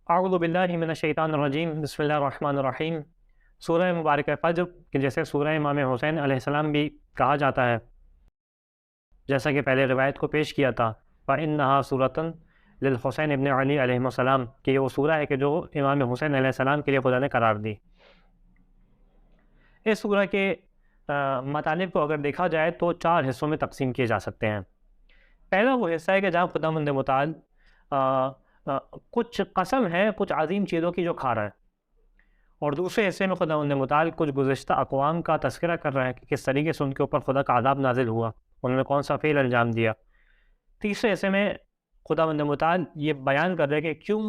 اعوذ باللہ من الشیطان الرجیم، بسم اللہ الرحمن الرحیم۔ سورہ مبارکہ فجر کہ جیسے سورہ امام حسین علیہ السلام بھی کہا جاتا ہے، جیسا کہ پہلے روایت کو پیش کیا تھا، فَإِنَّهَا سُورَةٌ لِلْحُسَین ابن علی علیہ السلام، کہ یہ وہ سورہ ہے کہ جو امام حسین علیہ السلام کے لیے خدا نے قرار دی۔ اس سورہ کے مطالب کو اگر دیکھا جائے تو 4 حصوں میں تقسیم کیے جا سکتے ہیں۔ پہلا وہ حصہ ہے کہ جہاں خداوند متعال کچھ قسم ہے کچھ عظیم چیزوں کی جو کھا رہا ہے، اور دوسرے حصے میں خداوند متعال کچھ گزشتہ اقوام کا تذکرہ کر رہا ہے کہ کس طریقے سے ان کے اوپر خدا کا عذاب نازل ہوا، انہوں نے کون سا فعل انجام دیا۔ تیسرے حصے میں خداوند متعال یہ بیان کر رہے کہ کیوں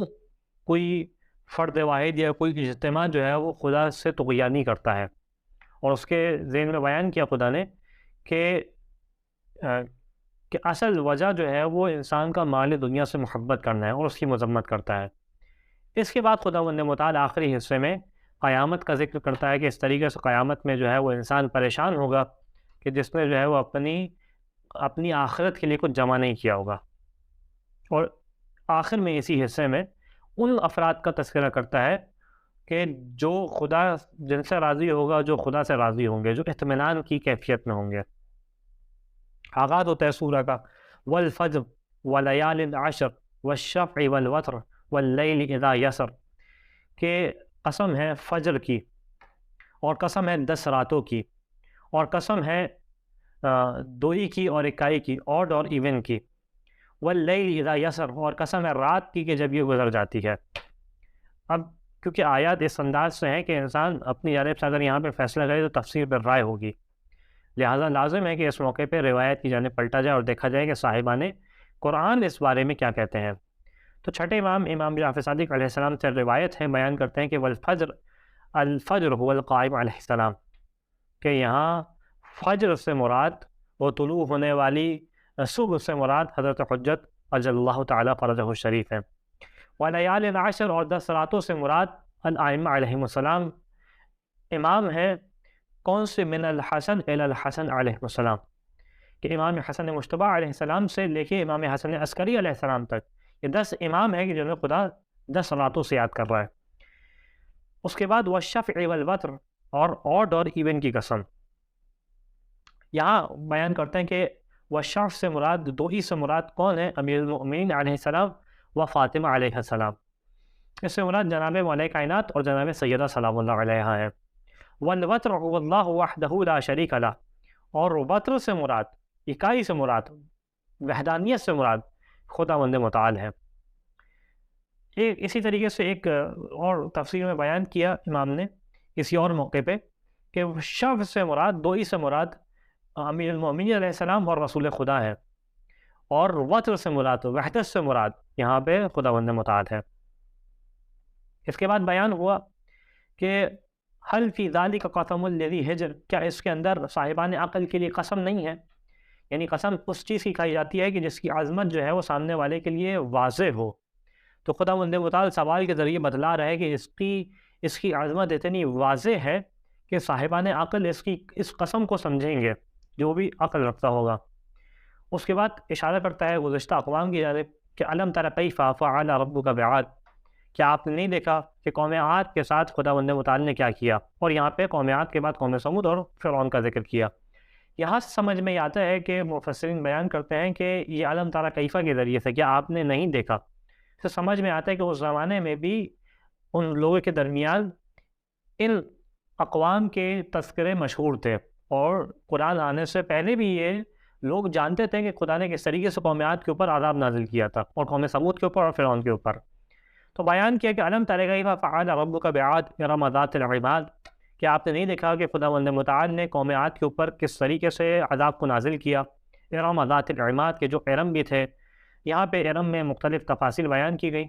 کوئی فرد واحد یا کوئی اجتماع جو ہے وہ خدا سے طغیانی کرتا ہے، اور اس کے ذہن میں بیان کیا خدا نے کہ اصل وجہ جو ہے وہ انسان کا مال دنیا سے محبت کرنا ہے اور اس کی مذمت کرتا ہے۔ اس کے بعد خداوند متعال آخری حصے میں قیامت کا ذکر کرتا ہے کہ اس طریقے سے قیامت میں جو ہے وہ انسان پریشان ہوگا کہ جس نے جو ہے وہ اپنی آخرت کے لیے کچھ جمع نہیں کیا ہوگا، اور آخر میں اسی حصے میں ان افراد کا تذکرہ کرتا ہے کہ جو خدا جن سے راضی ہوگا، جو خدا سے راضی ہوں گے، جو اطمینان کی کیفیت میں ہوں گے۔ آغاز ہوتا ہے سورہ کا والفجر ولیال عشر والشفع والوتر واللیل اذا یسر، کہ قسم ہے فجر کی، اور قسم ہے 10 راتوں کی، اور قسم ہے دوئی کی اور اکائی کی، آڈ اور ایون کی، واللیل اذا یسر، اور قسم ہے رات کی کہ جب یہ گزر جاتی ہے۔ اب کیونکہ آیات اس انداز سے ہیں کہ انسان اپنی جانب سے اگر یہاں پہ فیصلہ کرے تو تفسیر پر رائے ہوگی، لہٰذا لازم ہے کہ اس موقع پہ روایت کی جانب پلٹا جائے اور دیکھا جائے کہ صاحبان قرآن اس بارے میں کیا کہتے ہیں۔ تو چھٹے امام جعفر صادق علیہ السلام سے روایت ہے، بیان کرتے ہیں کہ والفجر، الفجر هو القائم علیہ السلام، کہ یہاں فجر سے مراد وہ طلوع ہونے والی صبح سے مراد حضرت حجت اجل اللہ تعالیٰ فرجہ الشریف ہے۔ ولیال عشر، اور 10 راتوں سے مراد الائمہ علیہم السلام، امام ہے کون سے؟ من الحسن الی الحسن علیہ السلام، کہ امام حسن مجتبی علیہ السلام سے لے کے امام حسن عسکری علیہ السلام تک، یہ 10 امام ہیں کہ جنہیں خدا 10 راتوں سے یاد کر رہا ہے۔ اس کے بعد والشفع والوتر، اور آڈ اور ایون کی قسم، یہاں بیان کرتے ہیں کہ والشفع سے مراد، دوئی سے مراد کون ہے؟ امیر المؤمنین علیہ السلام و فاطمہ علیہ السلام، اس سے مراد جناب مولا کائنات اور جناب سیدہ سلام اللہ علیہا ہے۔ والوتر هو اللہ وحدہ لا شریک لہ، اور وتر سے مراد، اکائی سے مراد، وحدانیت سے مراد خداوند متعال ہے۔ اسی طریقے سے ایک اور تفسیر میں بیان کیا امام نے کسی اور موقع پہ کہ شفع سے مراد، دوئی سے مراد امیر المؤمنین علیہ السلام اور رسول خدا ہے، اور وتر سے مراد، وحدت سے مراد یہاں پہ خداوند متعال ہے۔ اس کے بعد بیان ہوا کہ حل فی ذالک قسم الذی حجر، کیا اس کے اندر صاحبان عقل کے لیے قسم نہیں ہے؟ یعنی قسم اس چیز کی کھائی جاتی ہے کہ جس کی عظمت جو ہے وہ سامنے والے کے لیے واضح ہو۔ تو خداوند متعال سوال کے ذریعے بتلا رہا ہے کہ اس کی عظمت اتنی واضح ہے کہ صاحبان عقل اس قسم کو سمجھیں گے، جو بھی عقل رکھتا ہوگا۔ اس کے بعد اشارہ کرتا ہے گزشتہ اقوام کی جانب کہ الم تر کیف فعل ربک بعاد، کیا آپ نے نہیں دیکھا کہ قوم عاد کے ساتھ خداوند متعال نے کیا کیا؟ اور یہاں پہ قوم عاد کے بعد قوم سمود اور فرعون کا ذکر کیا۔ یہاں سے سمجھ میں آتا ہے کہ مفسرین بیان کرتے ہیں کہ یہ علم تارا کیفہ کے ذریعے سے، کیا آپ نے نہیں دیکھا، اس سے سمجھ میں آتا ہے کہ اس زمانے میں بھی ان لوگوں کے درمیان ان اقوام کے تذکرے مشہور تھے، اور قرآن آنے سے پہلے بھی یہ لوگ جانتے تھے کہ خدا نے کس طریقے سے قوم عاد کے اوپر عذاب نازل کیا تھا، اور قوم سمود کے اوپر اور فرعون کے اوپر۔ تو بیان کیا کہ علم تر کیف فعل ربک بعاد ارم ذات العماد، کہ آپ نے نہیں دیکھا کہ خداوند متعال نے قوم عاد کے اوپر کس طریقے سے عذاب کو نازل کیا، ارم ذات العماد، کے جو ارم بھی تھے۔ یہاں پہ ارم میں مختلف تفاصیل بیان کی گئی،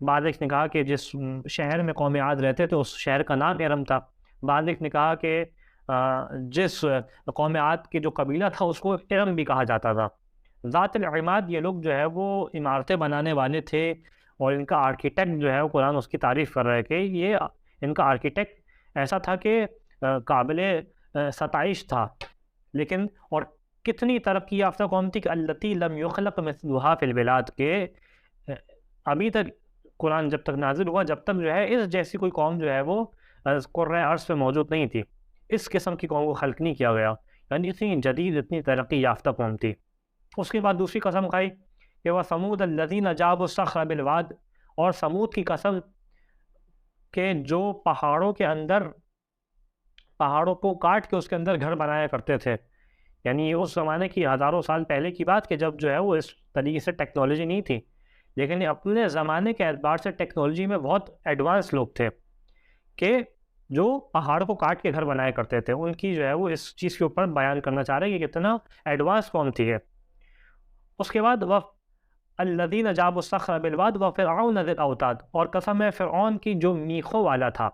بعض ایک نے کہا کہ جس شہر میں قوم عاد رہتے تھے اس شہر کا نام ارم تھا، بعض ایک نے کہا کہ جس قوم عاد کے جو قبیلہ تھا اس کو ارم بھی کہا جاتا تھا۔ ذات العماد، یہ لوگ جو ہے وہ عمارتیں بنانے والے تھے، اور ان کا آرکیٹیکٹ جو ہے وہ قرآن اس کی تعریف کر رہا ہے کہ یہ ان کا آرکیٹیکٹ ایسا تھا کہ قابل ستائش تھا، لیکن اور کتنی ترقی یافتہ قوم تھی کہ التی لم یخلق مثلها فی البلاد، کے ابھی تک قرآن جب تک نازل ہوا جب تک جو ہے اس جیسی کوئی قوم جو ہے وہ قرۂ ارض پہ موجود نہیں تھی، اس قسم کی قوم کو خلق نہیں کیا گیا، یعنی اتنی جدید اتنی ترقی یافتہ قوم تھی۔ اس کے بعد دوسری قسم کھائی کہ وہ سمود الذین جابوا الصخر بالواد، اور سمود کی قسم کہ جو پہاڑوں کے اندر پہاڑوں کو کاٹ کے اس کے اندر گھر بنایا کرتے تھے، یعنی اس زمانے کی ہزاروں سال پہلے کی بات کہ جب جو ہے وہ اس طریقے سے ٹیکنالوجی نہیں تھی، لیکن اپنے زمانے کے اعتبار سے ٹیکنالوجی میں بہت ایڈوانس لوگ تھے کہ جو پہاڑ کو کاٹ کے گھر بنایا کرتے تھے، ان کی جو ہے وہ اس چیز کے اوپر بیان کرنا چاہ رہے ہیں کہ کتنا ایڈوانس قوم تھی ہے۔ اس کے بعد الذین جابوا الصخر بالواد وفرعون ذی الاوتاد، اور قسم ہے فرعون کی جو میخوں والا تھا،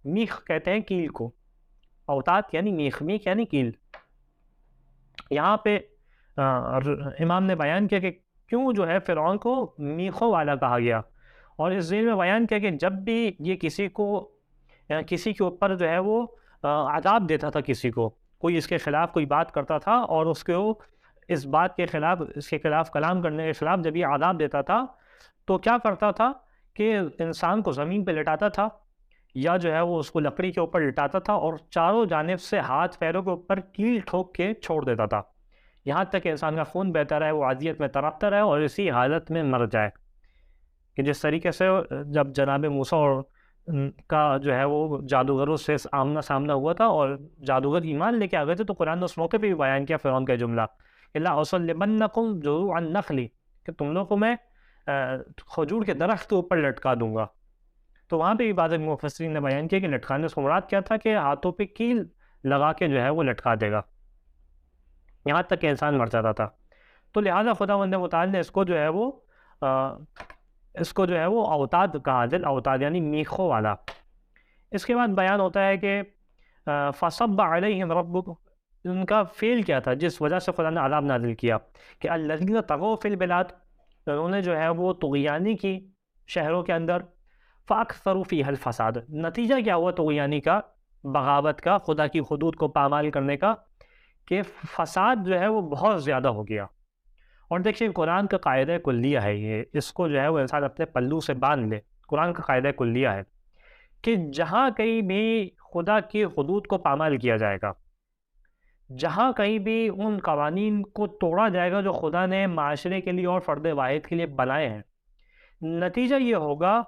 میخ کہتے ہیں کیل کو، اوتاد یعنی میخ، میخ یعنی کیل۔ یہاں پہ امام نے بیان کیا کہ کیوں جو ہے فرعون کو میخوں والا کہا گیا، اور اس ذیل میں بیان کیا کہ جب بھی یہ کسی کے اوپر جو ہے وہ عذاب دیتا تھا، کسی کو کوئی اس کے خلاف کوئی بات کرتا تھا اور اس کو اس بات کے خلاف، اس کے خلاف کلام کرنے کے خلاف جب یہ عذاب دیتا تھا تو کیا کرتا تھا کہ انسان کو زمین پہ لٹاتا تھا، یا جو ہے وہ اس کو لکڑی کے اوپر لٹاتا تھا اور چاروں جانب سے ہاتھ پیروں کے اوپر کیل ٹھوک کے چھوڑ دیتا تھا، یہاں تک کہ انسان کا خون بہتا رہے، وہ عاذیت میں تڑپتا رہے اور اسی حالت میں مر جائے۔ کہ جس طریقے سے جب جناب موسیٰ اور کا جو ہے وہ جادوگروں سے آمنا سامنا ہوا تھا اور جادوگر ایمان لے کے آ گئے تھے، تو قرآن نے اس موقع پہ بھی بیان کیا فرعون کا جملہ لَأُصَلِّبَنَّكُمْ جُذُوعَ النَّخْلِ، کہ تم لوگوں کو میں کھجور کے درخت کے اوپر لٹکا دوں گا۔ تو وہاں پہ بھی بعض مفسرین نے بیان کیا کہ لٹکانے سے مراد کیا تھا کہ ہاتھوں پہ کیل لگا کے جو ہے وہ لٹکا دے گا، یہاں تک کہ انسان مر جاتا تھا۔ تو لہٰذا خداوند متعال نے اس کو جو ہے وہ اوتاد کہا، ذل اوتاد یعنی میخوں والا۔ اس کے بعد بیان ہوتا ہے کہ فَصَبَّ عَلَيْهِمْ رَبُّكَ، ان کا فعل کیا تھا جس وجہ سے خدا نے عذاب نازل کیا، کہ الذین طغوا فی البلاد، انہوں نے جو ہے وہ طغیانی کی شہروں کے اندر، فَأَكْثَرُوا فِيهَا الْفَسَادَ، نتیجہ کیا ہوا طغیانی کا، بغاوت کا، خدا کی حدود کو پامال کرنے کا، کہ فساد جو ہے وہ بہت زیادہ ہو گیا۔ اور دیکھیے قرآن کا قاعدہ کلیہ ہے یہ، اس کو جو ہے وہ انسان اپنے پلو سے باندھ لے، قرآن کا قاعدہ کلیہ ہے کہ جہاں کہیں بھی خدا کی حدود کو پامال کیا جائے گا، جہاں کہیں بھی ان قوانین کو توڑا جائے گا جو خدا نے معاشرے کے لیے اور فرد واحد کے لیے بنائے ہیں، نتیجہ یہ ہوگا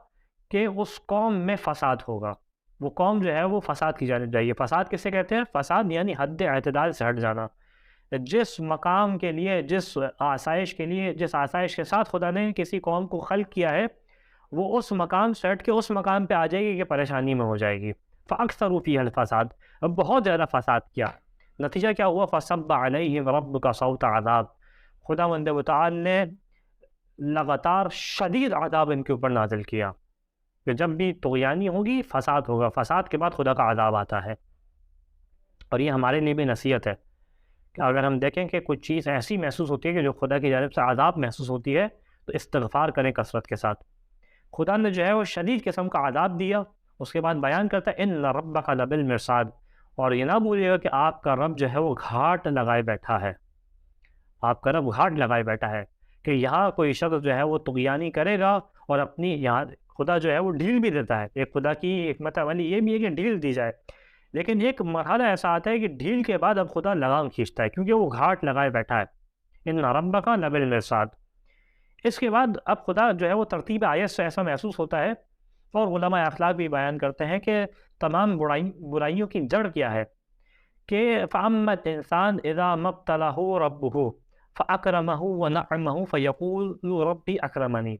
کہ اس قوم میں فساد ہوگا، وہ قوم جو ہے وہ فساد کی جانب جائے گی۔ فساد کسے کہتے ہیں؟ فساد یعنی حد اعتدال سے ہٹ جانا۔ جس مقام کے لیے، جس آسائش کے لیے، جس آسائش کے ساتھ خدا نے کسی قوم کو خلق کیا ہے، وہ اس مقام سے ہٹ کے اس مقام پہ آ جائے گی کہ پریشانی میں ہو جائے گی۔ فَأَكْثَرُوا فِيهَا الْفَسَادَ، اب بہت زیادہ فساد کیا، نتیجہ کیا ہوا؟ فَصَبَّ عَلَيْهِمْ رَبُّكَ صَوْتَ عَذَابٍ، خداوند متعال نے لگاتار شدید عذاب ان کے اوپر نازل کیا، کہ جب بھی طغیانی ہوگی فساد ہوگا، فساد کے بعد خدا کا عذاب آتا ہے۔ اور یہ ہمارے لیے بھی نصیحت ہے کہ اگر ہم دیکھیں کہ کچھ چیز ایسی محسوس ہوتی ہے کہ جو خدا کی جانب سے عذاب محسوس ہوتی ہے، تو استغفار کریں کثرت کے ساتھ۔ خدا نے جو ہے وہ شدید قسم کا عذاب دیا، اس کے بعد بیان کرتا ہے ان ربک لبالمرصاد، اور یہ نہ بھولیے گا کہ آپ کا رب جو ہے وہ گھاٹ لگائے بیٹھا ہے، آپ کا رب گھاٹ لگائے بیٹھا ہے، کہ یہاں کوئی شخص جو ہے وہ طغیانی کرے گا اور اپنی یہاں خدا جو ہے وہ ڈھیل بھی دیتا ہے۔ ایک خدا کی حکمت عملی یہ بھی ہے کہ ڈھیل دی جائے، لیکن ایک مرحلہ ایسا آتا ہے کہ ڈھیل کے بعد اب خدا لگام کھینچتا ہے، کیونکہ وہ گھاٹ لگائے بیٹھا ہے، ان ربک لبالمرصاد۔ اس کے بعد اب خدا جو ہے وہ ترتیب آیت سے ایسا محسوس ہوتا ہے، اور علماء اخلاق بھی بیان کرتے ہیں کہ تمام برائیوں کی جڑ کیا ہے، کہ فَأَمَّا الْإِنسَانُ إِذَا مَا ابْتَلَاهُ رَبُّهُ فَأَكْرَمَهُ وَنَعَّمَهُ فَيَقُولُ رَبِّي أَكْرَمَنِي،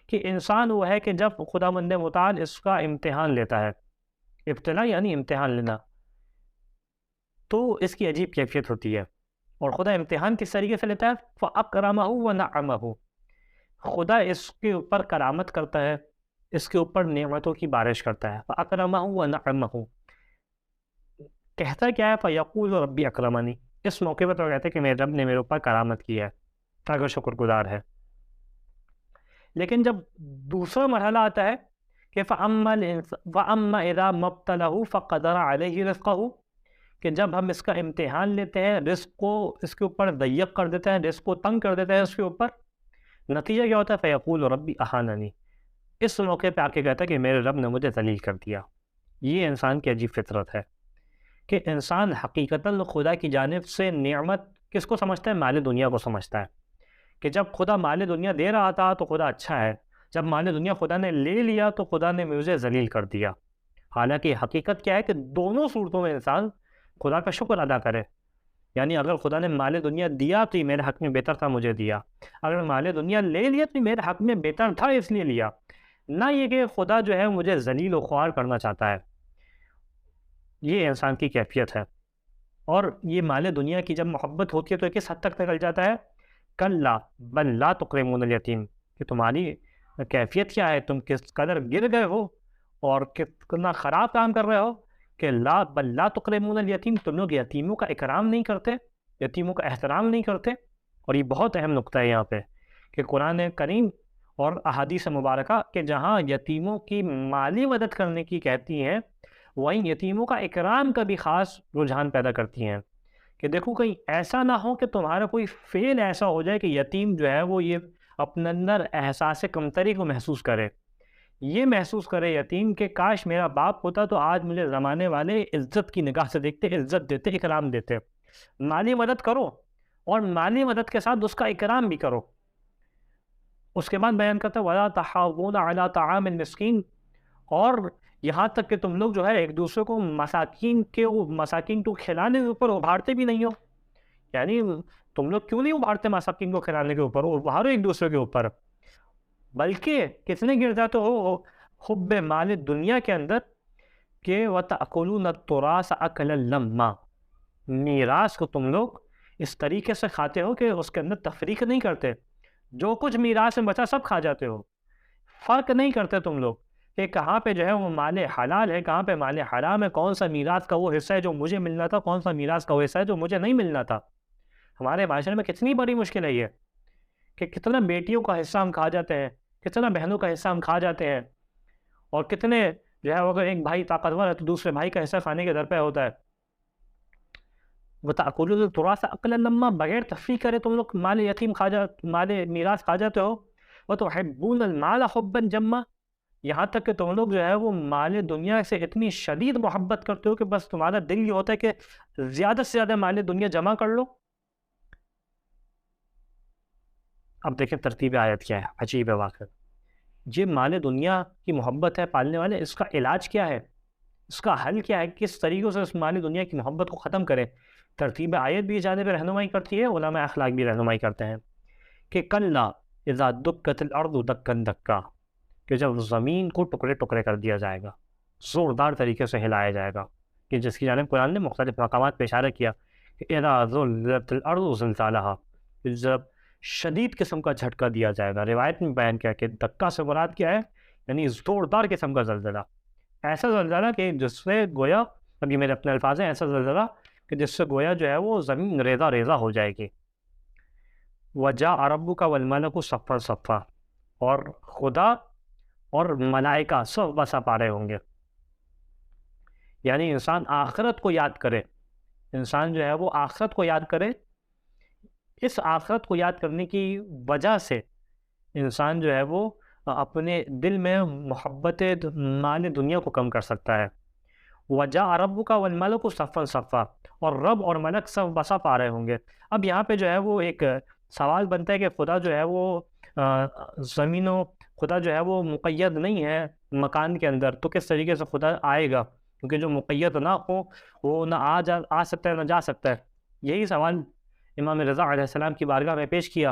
کہ انسان وہ ہے کہ جب خداوند متعال اس کا امتحان لیتا ہے، ابتلا یعنی امتحان لینا، تو اس کی عجیب کیفیت ہوتی ہے۔ اور خدا امتحان کس طریقے سے لیتا ہے؟ فَأَكْرَمَهُ وَنَعَّمَهُ، خدا اس کے اوپر کرامت کرتا ہے، اس کے اوپر نعمتوں کی بارش کرتا ہے۔ فَأَكْرَمَهُ وَنَعَّمَهُ کہتا کیا ہے؟ فَيَقُولُ رَبِّي أَكْرَمَنِي، اس موقع پر تو کہتے ہیں کہ میرے رب نے میرے اوپر کرامت کی ہے، اگر شکر گزار ہے۔ لیکن جب دوسرا مرحلہ آتا ہے کہ وَأَمَّا إِذَا مَا ابْتَلَاهُ فَقَدَرَ عَلَيْهِ رِزْقَهُ، کہ جب ہم اس کا امتحان لیتے ہیں، رزق کو اس کے اوپر ضیق کر دیتے ہیں، رزق کو تنگ کر دیتے ہیں اس کے اوپر، نتیجہ کیا ہوتا ہے؟ فَيَقُولُ رَبِّي أَهَانَنِي، اس موقع پہ آ کے کہتا ہے کہ میرے رب نے مجھے ذلیل کر دیا۔ یہ انسان کی عجیب فطرت ہے کہ انسان حقیقتاً خدا کی جانب سے نعمت کس کو سمجھتا ہے؟ مال دنیا کو سمجھتا ہے کہ جب خدا مال دنیا دے رہا تھا تو خدا اچھا ہے، جب مال دنیا خدا نے لے لیا تو خدا نے مجھے ذلیل کر دیا۔ حالانکہ حقیقت کیا ہے کہ دونوں صورتوں میں انسان خدا کا شکر ادا کرے۔ یعنی اگر خدا نے مال دنیا دیا تو یہ میرے حق میں بہتر تھا، مجھے دیا۔ اگر مال دنیا لے لیا تو یہ میرے حق میں بہتر تھا، اس لیے لیا، نہ یہ کہ خدا جو ہے مجھے ذلیل و خوار کرنا چاہتا ہے۔ یہ انسان کی کیفیت ہے۔ اور یہ مال دنیا کی جب محبت ہوتی ہے تو کس حد تک نکل جاتا ہے؟ کلا بل لا تکرمون الیتیم، کہ تمہاری کیفیت کیا ہے، تم کس قدر گر گئے ہو اور کتنا خراب کام کر رہے ہو کہ لا بل لا تکرمون الیتیم، تم لوگ یتیموں کا اکرام نہیں کرتے، یتیموں کا احترام نہیں کرتے۔ اور یہ بہت اہم نقطہ ہے یہاں پہ کہ قرآن کریم اور احادیث مبارکہ کہ جہاں یتیموں کی مالی مدد کرنے کی کہتی ہیں، وہیں یتیموں کا اکرام کا بھی خاص رجحان پیدا کرتی ہیں کہ دیکھو کہیں ایسا نہ ہو کہ تمہارا کوئی فعل ایسا ہو جائے کہ یتیم جو ہے وہ یہ اپنے اندر احساس کمتری کو محسوس کرے، یہ محسوس کرے یتیم کہ کاش میرا باپ ہوتا تو آج مجھے زمانے والے عزت کی نگاہ سے دیکھتے، عزت دیتے، اکرام دیتے۔ مالی مدد کرو اور مالی مدد کے ساتھ اس کا اکرام بھی کرو۔ اس کے بعد بیان کرتا ہے وَلَا تَحَاضُونَ عَلَىٰ طَعَامِ الْمِسْكِينِ، اور یہاں تک کہ تم لوگ جو ہے ایک دوسرے کو مساکین کو کھلانے کے اوپر ابھارتے بھی نہیں ہو۔ یعنی تم لوگ کیوں نہیں ابھارتے مساکین کو کھلانے کے اوپر؟ ابھارو ایک دوسرے کے اوپر، بلکہ کتنے گر جاتے ہو حب مال دنیا کے اندر کہ وَتَأْكُلُونَ التُّرَاثَ أَكْلًا لَمًّا، میراث کو تم لوگ اس طریقے سے کھاتے ہو کہ اس کے اندر تفریق نہیں کرتے، جو کچھ میراث میں بچا سب کھا جاتے ہو، فرق نہیں کرتے تم لوگ کہ کہاں پہ جو ہے وہ مال حلال ہے، کہاں پہ مال حرام ہے، کون سا میراث کا وہ حصہ ہے جو مجھے ملنا تھا، کون سا میراث کا وہ حصہ ہے جو مجھے نہیں ملنا تھا۔ ہمارے معاشرے میں کتنی بڑی مشکل ہے یہ کہ کتنا بیٹیوں کا حصہ ہم کھا جاتے ہیں، کتنا بہنوں کا حصہ ہم کھا جاتے ہیں، اور کتنے جو ہے اگر ایک بھائی طاقتور ہے تو دوسرے بھائی کا حصہ کھانے کے در پہ ہوتا ہے۔ وَتَأْكُلُونَ التُّرَاثَ أَكْلًا لَمًّا، بغیر تفریق کرے تم لوگ مال یتیم مال میراث کھا جاتے ہو۔ وَتُحِبُّونَ الْمَالَ حُبًّا جَمًّا، یہاں تک کہ تم لوگ جو ہے وہ مال دنیا سے اتنی شدید محبت کرتے ہو کہ بس تمہارا دل یہ ہوتا ہے کہ زیادہ سے زیادہ مال دنیا جمع کر لو۔ اب دیکھیں ترتیب آیت کیا ہے، عجیب ہے واقعہ۔ یہ مال دنیا کی محبت ہے پالنے والے، اس کا علاج کیا ہے، اس کا حل کیا ہے، کس طریقے سے اس مال دنیا کی محبت کو ختم کرے؟ ترتیب آیت بھی اس جانب رہنمائی کرتی ہے، علماء اخلاق بھی رہنمائی کرتے ہیں کہ کلا اذا دکت الارض دکن دکا، کہ جب زمین کو ٹکڑے ٹکڑے کر دیا جائے گا، زوردار طریقے سے ہلایا جائے گا، کہ جس کی جانب قرآن نے مختلف مقامات پہ اشارہ کیا کہ اذا زلزلت الارض زلزالہا، جب شدید قسم کا جھٹکا دیا جائے گا۔ روایت میں بیان کیا کہ دکا سے مراد کیا ہے، یعنی زوردار قسم کا زلزلہ، ایسا زلزلہ کہ جس سے گویا، اب یہ میرے اپنے الفاظ ہیں، ایسا زلزلہ کہ جس سے گویا جو ہے وہ زمین ریزہ ریزہ ہو جائے گی۔ وَجَاءَ رَبُّكَ وَالْمَلَكُ صَفًّا صَفًّا، اور خدا اور ملائکہ سب بسا پا رہے ہوں گے۔ یعنی انسان آخرت کو یاد کرے، انسان جو ہے وہ آخرت کو یاد کرے، اس آخرت کو یاد کرنے کی وجہ سے انسان جو ہے وہ اپنے دل میں محبت مال دنیا کو کم کر سکتا ہے۔ وَجَاءَ رَبُّكَ وَالْمَلَكُ صَفًّا صَفًّا، اور رب اور ملک سب بسا پا رہے ہوں گے۔ اب یہاں پہ جو ہے وہ ایک سوال بنتا ہے کہ خدا جو ہے وہ خدا جو ہے وہ مقید نہیں ہے مکان کے اندر، تو کس طریقے سے خدا آئے گا؟ کیونکہ جو مقید نہ ہو وہ نہ آ سکتا ہے نہ جا سکتا ہے۔ یہی سوال امام رضا علیہ السلام کی بارگاہ میں پیش کیا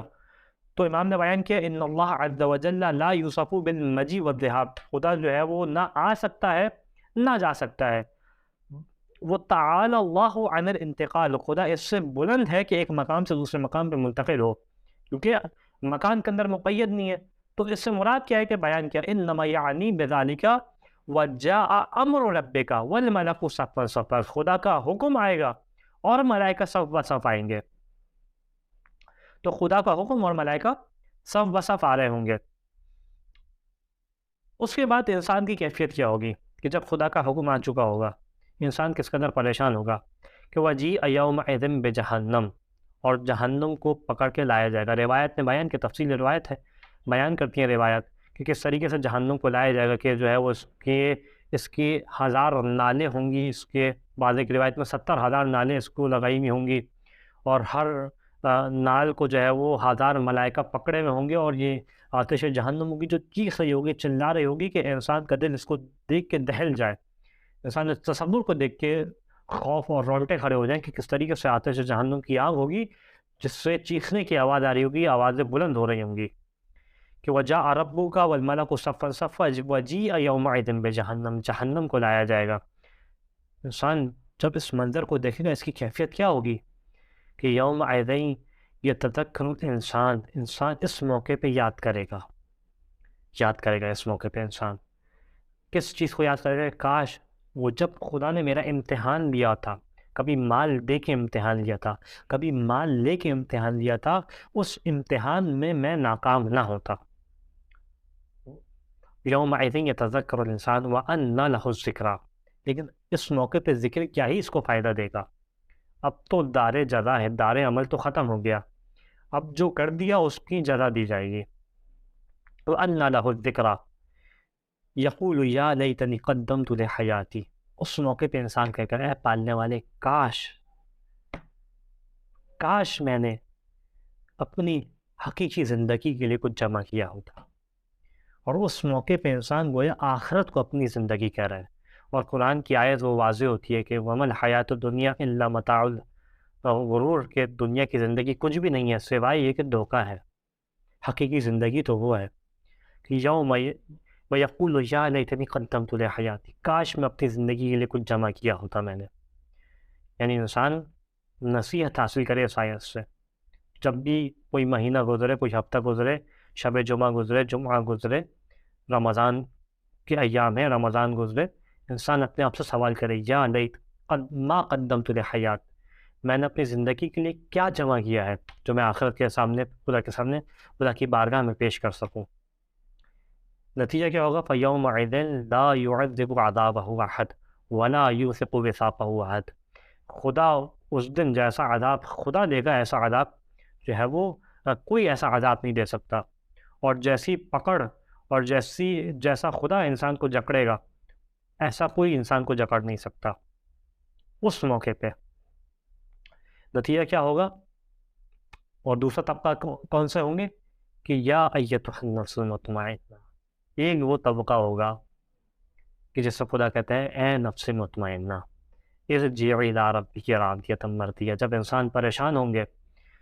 تو امام نے بیان کیا ان اللہ عز وجل لا یوصف بالمجی والذہاب، خدا جو ہے وہ نہ آ سکتا ہے نہ جا سکتا ہے۔ وَتَعَالَى اللَّهُ عَنِ الْانتقال، خدا اس سے بلند ہے کہ ایک مقام سے دوسرے مقام پہ منتقل ہو، کیونکہ مکان کے اندر مقید نہیں ہے۔ تو اس سے مراد کیا ہے کہ بیان کیا انما یعنی بذالک وجاء امر ربک والملک صفا صفا، خدا کا حکم آئے گا اور ملائکہ صف بصف آئیں گے۔ تو خدا کا حکم اور ملائکہ صف بصف آ رہے ہوں گے۔ اس کے بعد انسان کی کیفیت کیا ہوگی کہ جب خدا کا حکم آ چکا ہوگا انسان کس قدر پریشان ہوگا کہ وَجِیءَ یَوْمَئِذٍ بِجَہَنَّمَ، اور جہنم کو پکڑ کے لایا جائے گا۔ روایت نے بیان کی، تفصیل روایت ہے، بیان کرتی ہیں روایت کہ کس طریقے سے جہنم کو لایا جائے گا، کہ جو ہے وہ اس کی 1000 نالیں ہوں گی، اس کے بعض ایک روایت میں 70,000 نالیں اس کو لگائی ہوئی ہوں گی، اور ہر نال کو جو ہے وہ 1000 ملائکہ پکڑے ہوئے ہوں گے، اور یہ آتش جہنم ہوگی جو چیخ رہی ہوگی، چلا رہی ہوگی کہ انسان کا دل اس کو دیکھ کے دہل جائے، انسان اس تصور کو دیکھ کے خوف اور رونگٹے کھڑے ہو جائیں کہ کس طریقے سے آتش جہنم کی آگ ہوگی جس سے چیخنے کی آواز آ رہی ہوگی، آوازیں بلند ہو رہی ہوں گی کہ وَجَاءَ رَبُّكَ وَالْمَلَكُ صَفًّا صَفًّا وَجِيءَ يَوْمَئِذٍ بِجَهَنَّمَ، جہنم کو لایا جائے گا۔ انسان جب اس منظر کو دیکھے گا اس کی کیفیت کیا ہوگی کہ یومئذ یتذکر الانسان، انسان اس موقع پہ یاد کرے گا اس موقع پہ انسان کس چیز کو یاد کرے گا؟ کاش وہ جب خدا نے میرا امتحان لیا تھا، کبھی مال دے کے امتحان لیا تھا، کبھی مال لے کے امتحان لیا تھا، اس امتحان میں میں ناکام نہ ہوتا۔ یومئذ یتذکر الانسان وانى له الذکریٰ، لیکن اس موقع پہ ذکر کیا ہی اس کو فائدہ دے گا؟ اب تو دار جزا ہے، دار عمل تو ختم ہو گیا، اب جو کر دیا اس کی جزا دی جائے گی۔ وانى له الذکریٰ یقول یا لیتنی قدمت لحیاتی، اس موقع پہ انسان کہے گا اے پالنے والے، کاش میں نے اپنی حقیقی زندگی کے لیے کچھ جمع کیا ہوتا۔ اور اس موقع پہ انسان گویا آخرت کو اپنی زندگی کہہ رہا ہے، اور قرآن کی آیت وہ واضح ہوتی ہے کہ وَمَا الْحَيَاةُ الدُّنْيَا إِلَّا مَتَاعُ الْغُرُورِ، کہ دنیا کی زندگی کچھ بھی نہیں ہے سوائے یہ کہ دھوکہ ہے، حقیقی زندگی تو وہ ہے کہ یوم وَيَقُولُ يَا لَيْتَنِي قَدَّمْتُ لِحَيَاتِي، کاش میں اپنی زندگی کے لیے کچھ جمع کیا ہوتا میں نے۔ یعنی انسان نصیحت حاصل کرے اس آیت سے، جب بھی کوئی مہینہ گزرے، کوئی ہفتہ گزرے، شب جمعہ گزرے، جمعہ گزرے، رمضان کے ایام ہیں، رمضان گزرے، انسان اپنے آپ سے سوال کرے یا لیت ما قدمت لحیات، میں نے اپنی زندگی کے لیے کیا جمع کیا ہے جو میں آخرت کے سامنے، خدا کی بارگاہ میں پیش کر سکوں۔ نتیجہ کیا ہوگا؟ فَيَوْمَئِذٍ لَا يُعَذِّبُ عَذَابَهُ أَحَدٌ وَلَا يُوثِقُ وِثَاقَهُ أَحَدٌ، خدا اس دن جیسا عذاب خدا دے گا، ایسا عذاب جو ہے وہ کوئی ایسا عذاب نہیں دے سکتا، اور جیسی پکڑ اور جیسا خدا انسان کو جکڑے گا ایسا کوئی انسان کو جکڑ نہیں سکتا اس موقع پہ۔ نتیجہ کیا ہوگا؟ اور دوسرا طبقہ کون سے ہوں گے کہ یا ایتھا النفس المطمئنہ، ایک وہ طبقہ ہوگا کہ جس سے خدا کہتا ہے اے نفس مطمئنہ ارجعی الی ربک راضیۃ مرضیہ، جب انسان پریشان ہوں گے،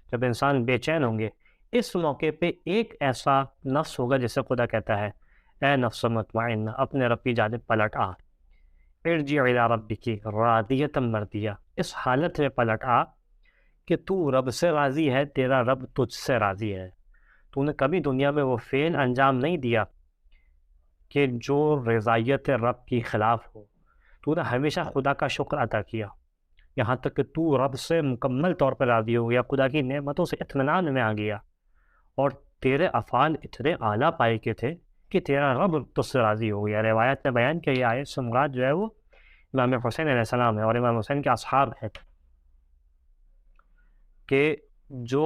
جب انسان بے چین ہوں گے، اس موقع پہ ایک ایسا نفس ہوگا جس سے خدا کہتا ہے اے نفس مطمئنہ اپنے رب کی جانب پلٹ آ، ارجعی الی ربک راضیۃ مرضیہ، اس حالت میں پلٹ آ کہ تو رب سے راضی ہے، تیرا رب تجھ سے راضی ہے، تو نے کبھی دنیا میں وہ فعل انجام نہیں دیا کہ جو رضایت رب کی خلاف ہو، تو نے ہمیشہ خدا کا شکر ادا کیا، یہاں تک کہ تو رب سے مکمل طور پر راضی ہو گیا، خدا کی نعمتوں سے اطمینان میں آ گیا، اور تیرے افعال اتنے اعلیٰ پائے کے تھے کہ تیرا رب تجھ سے راضی ہو گیا۔ روایت نے بیان کیا یہ آیت سے مراد جو ہے وہ امام حسین علیہ السلام ہے اور امام حسین کے اصحاب ہیں، کہ جو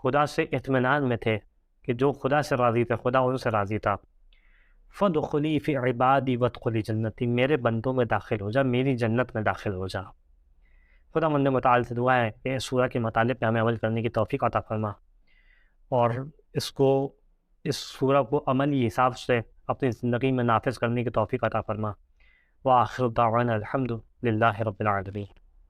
خدا سے اطمینان میں تھے، کہ جو خدا سے راضی تھے، خدا ان سے راضی تھا۔ فَادْخُلِي فِي عِبَادِي وَادْخُلِي جنتی، میرے بندوں میں داخل ہو جا، میری جنت میں داخل ہو جا۔ خدا مند متعال سے دعا ہے کہ اس سورہ کے مطالب پہ ہمیں عمل کرنے کی توفیق عطا فرما، اور اس سورہ کو عملی حساب سے اپنی زندگی میں نافذ کرنے کی توفیق عطا فرما۔ وآخر دعوانا الحمد للہ رب العالمین۔